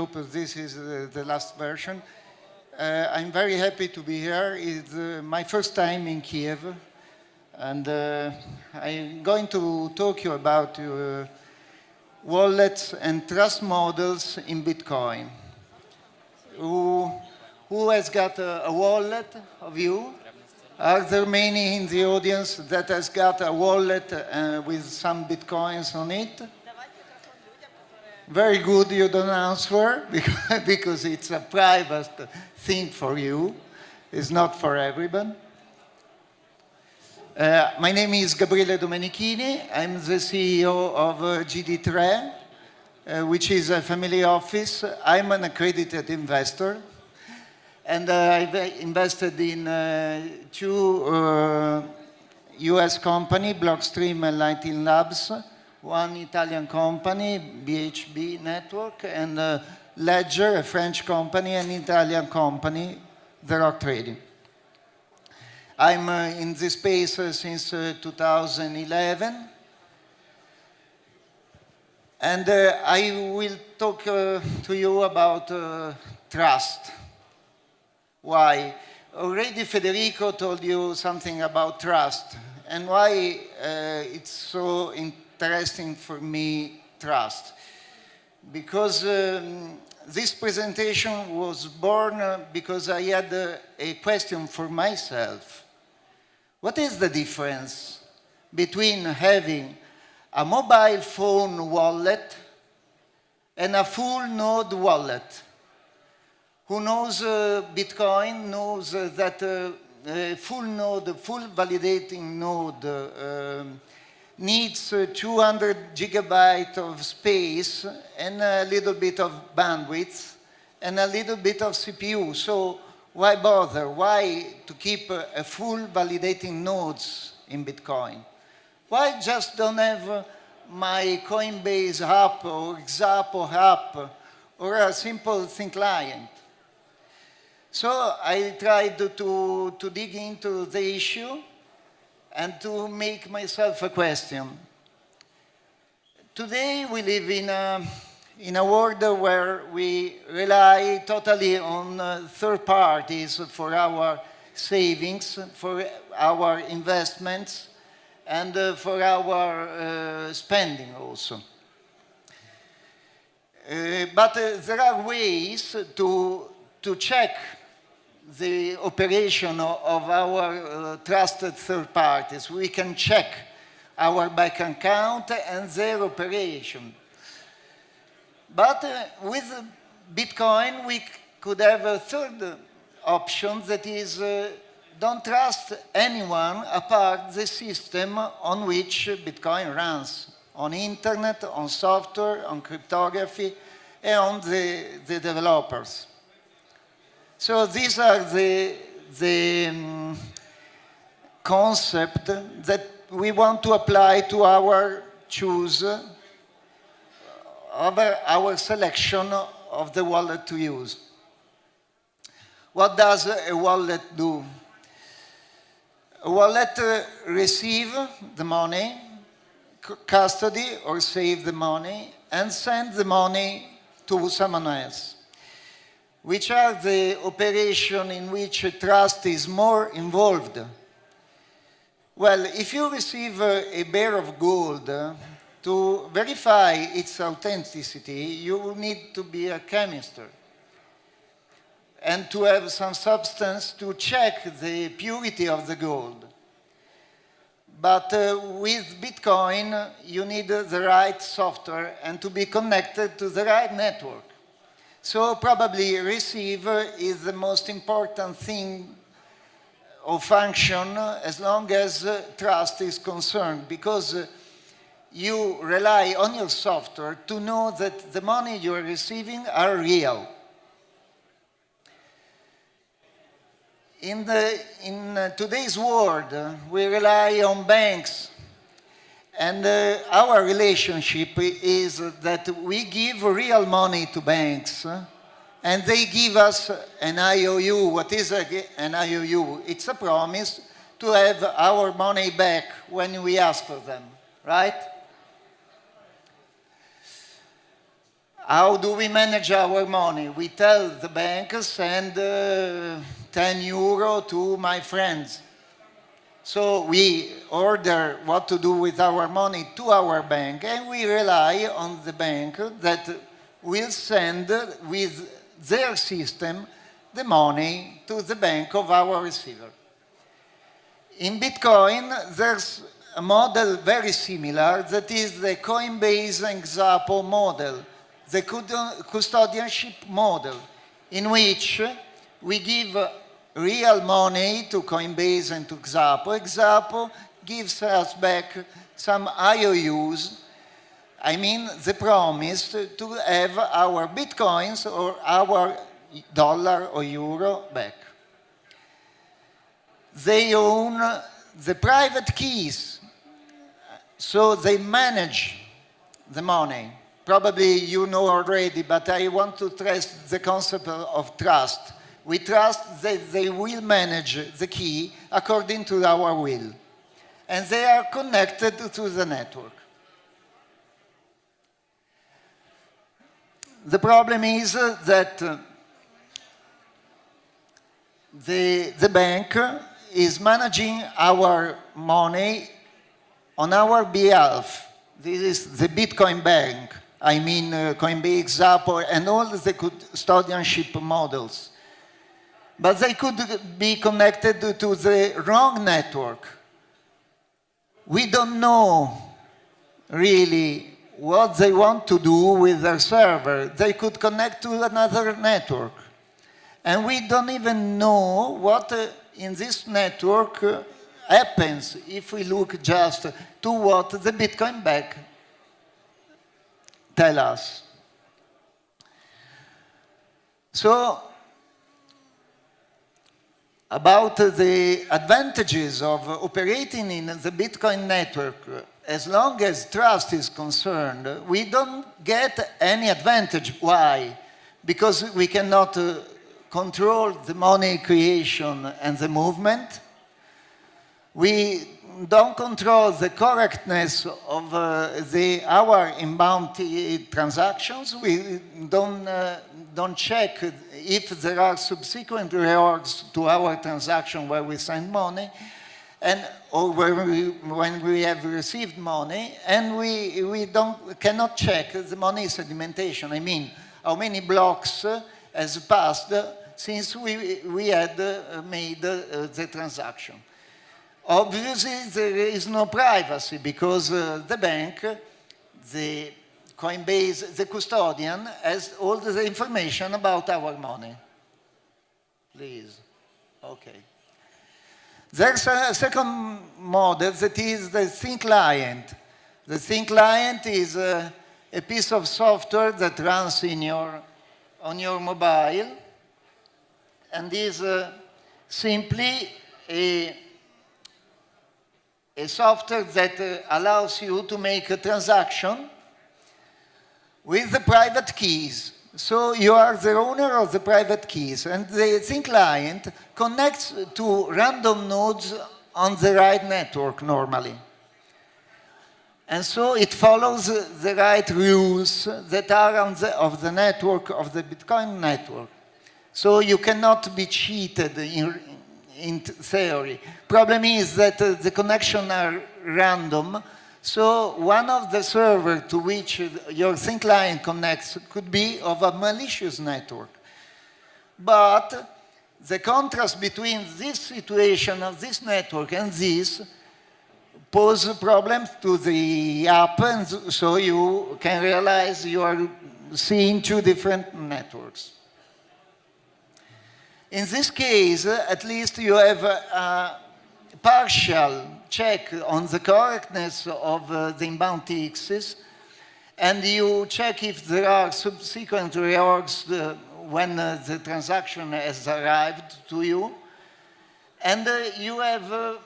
hope this is the last version. I'm very happy to be here. It's my first time in Kiev, and I'm going to talk to you about wallets and trust models in Bitcoin. Who has got a wallet of you? Are there many in the audience that has got a wallet with some Bitcoins on it? Very good, you don't answer, because it's a private thing for you. It's not for everyone. My name is Gabriele Domenichini. I'm the CEO of GDTRE, which is a family office. I'm an accredited investor. And I've invested in two US companies, Blockstream and Lightning Labs, one Italian company, BHB Network, and Ledger, a French company, and an Italian company, The Rock Trading. I'm in this space since 2011. And I will talk to you about trust. Why? Already Federico told you something about trust and why it's so interesting for me, trust. Because this presentation was born because I had a question for myself. What is the difference between having a mobile phone wallet and a full node wallet? Who knows Bitcoin knows that full validating node needs 200 gigabytes of space and a little bit of bandwidth and a little bit of CPU. So why bother? Why to keep a full validating nodes in Bitcoin? Why just don't have my Coinbase app or Xapo app or a simple thin client? So I tried to dig into the issue and to make myself a question. Today we live in a world where we rely totally on third parties for our savings, for our investments, and for our spending also. But there are ways to check the operation of our trusted third parties. We can check our bank account and their operation. But with Bitcoin, we could have a third option, that is, don't trust anyone apart the system on which Bitcoin runs, on internet, on software, on cryptography, and on the developers. So these are the concept that we want to apply to our choose of our selection of the wallet to use. What does a wallet do? A wallet receive the money, custody or save the money, and send the money to someone else. Which are the operations in which trust is more involved? Well, if you receive a bar of gold, to verify its authenticity, you need to be a chemist and to have some substance to check the purity of the gold. But with Bitcoin, you need the right software and to be connected to the right network. So probably receive is the most important thing or function as long as trust is concerned, because you rely on your software to know that the money you are receiving are real. In today's world, we rely on banks. And our relationship is that we give real money to banks, and they give us an IOU. What is an IOU? It's a promise to have our money back when we ask for them, right? How do we manage our money? We tell the bank, send 10 euro to my friends. So we order what to do with our money to our bank, and we rely on the bank that will send with their system the money to the bank of our receiver. In Bitcoin, there's a model very similar, that is the Coinbase and Xapo model, the custodianship model, in which we give real money to Coinbase and to Xapo. Xapo gives us back some IOUs, I mean the promise to have our Bitcoins or our dollar or euro back. They own the private keys, so they manage the money. Probably you know already, but I want to stress the concept of trust. We trust that they will manage the key according to our will. And they are connected to the network. The problem is that the bank is managing our money on our behalf. This is the Bitcoin bank. I mean Coinbase, Xapo, and all the custodianship models. But they could be connected to the wrong network. We don't know really what they want to do with their server. They could connect to another network. And we don't even know what in this network happens if we look just to what the Bitcoin bank tell us. So, about the advantages of operating in the Bitcoin network, as long as trust is concerned, we don't get any advantage. Why? Because we cannot control the money creation and the movement. We don't control the correctness of our inbound transactions. We don't check if there are subsequent rewards to our transaction where we send money, or when we have received money, and we cannot check the money sedimentation. I mean, how many blocks has passed since we had made the transaction. Obviously, there is no privacy because the bank, the Coinbase, the custodian, has all the information about our money. Please. Okay. There's a second model that is the thin client. The thin client is a piece of software that runs on your mobile and is simply a software that allows you to make a transaction with the private keys. So you are the owner of the private keys, and the thin client connects to random nodes on the right network normally. And so it follows the right rules that are of the network, of the Bitcoin network. So you cannot be cheated in theory. Problem is that the connections are random, so one of the servers to which your thin client connects could be of a malicious network. But the contrast between this situation of this network and this pose problems to the app, and so you can realize you are seeing two different networks. In this case, at least you have a partial check on the correctness of the inbound TXs, and you check if there are subsequent rewards when the transaction has arrived to you. And you have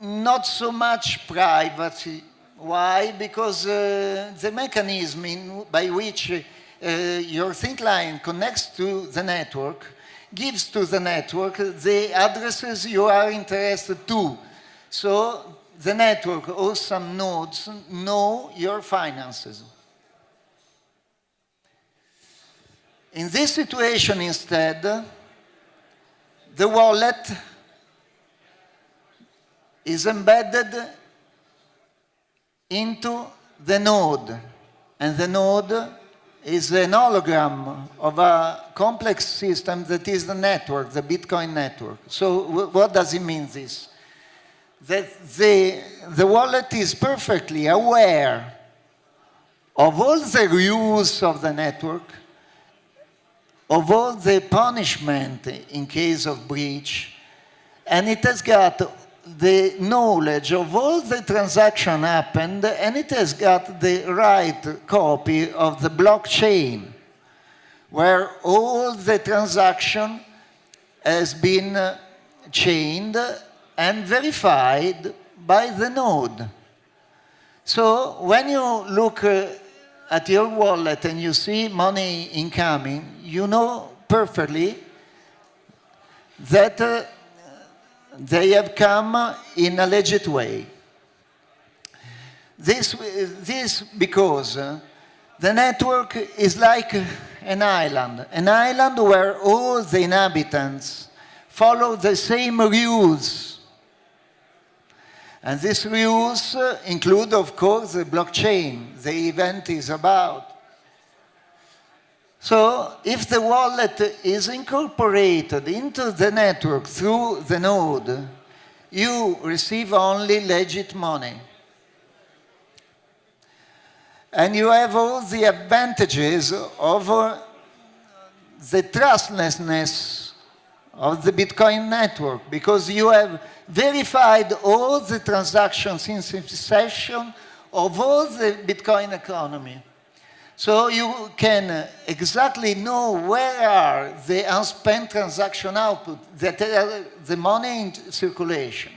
not so much privacy. Why? Because the mechanism by which your thin client connects to the network gives to the network the addresses you are interested to. So the network or some nodes know your finances. In this situation, instead, the wallet is embedded into the node, and the node is an hologram of a complex system that is the network, the Bitcoin network. So what does it mean, this? That the wallet is perfectly aware of all the rules of the network, of all the punishment in case of breach, and it has got the knowledge of all the transaction happened, and it has got the right copy of the blockchain, where all the transaction has been chained and verified by the node. So when you look at your wallet and you see money incoming, you know perfectly that they have come in a legit way. This because the network is like an island where all the inhabitants follow the same rules. And these rules include, of course, the blockchain the event is about. So if the wallet is incorporated into the network through the node, you receive only legit money. And you have all the advantages of the trustlessness of the Bitcoin network, because you have verified all the transactions since inception of all the Bitcoin economy. So you can exactly know where are the unspent transaction output, that are the money in circulation.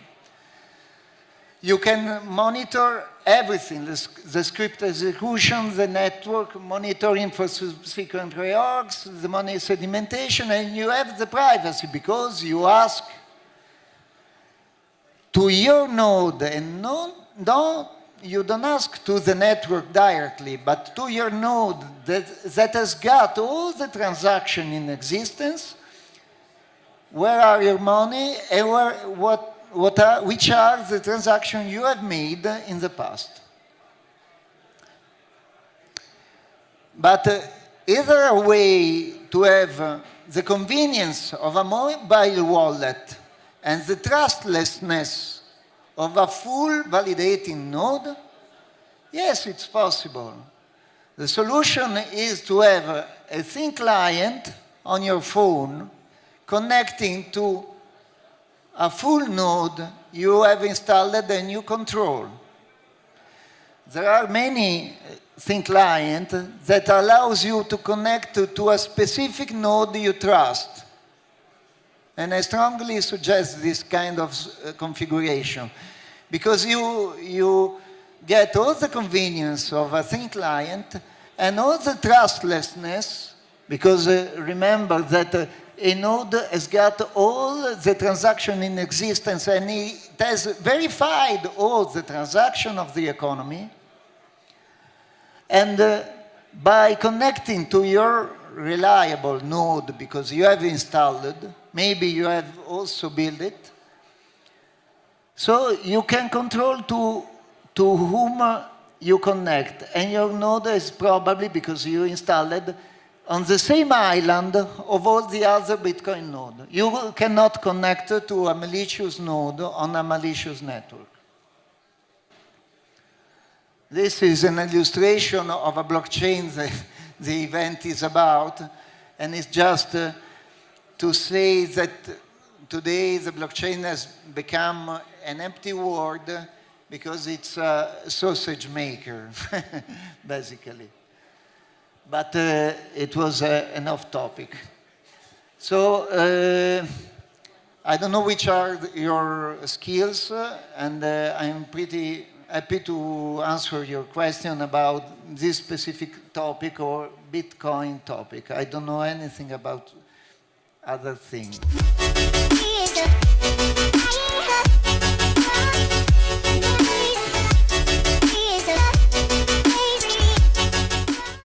You can monitor everything, the script execution, the network monitoring for subsequent reorgs, the money sedimentation, and you have the privacy because you ask to your node, and you don't ask to the network directly, but to your node that has got all the transactions in existence. Where are your money, and which are the transactions you have made in the past? But is there a way to have the convenience of a mobile wallet and the trustlessness of a full validating node? Yes, it's possible. The solution is to have a thin client on your phone connecting to a full node you have installed and you control. There are many thin clients that allows you to connect to a specific node you trust. And I strongly suggest this kind of configuration, because you get all the convenience of a thin client and all the trustlessness, because remember that a node has got all the transactions in existence and it has verified all the transactions of the economy. And by connecting to your reliable node, because you have installed, maybe you have also built it, so you can control to whom you connect. And your node is probably, because you installed it, on the same island of all the other Bitcoin nodes. You cannot connect to a malicious node on a malicious network. This is an illustration of a blockchain that the event is about, and it's just to say that today the blockchain has become an empty word because it's a sausage maker, basically. But it was an off-topic. So I don't know which are your skills, and I'm pretty happy to answer your question about this specific topic or Bitcoin topic. I don't know anything about other things.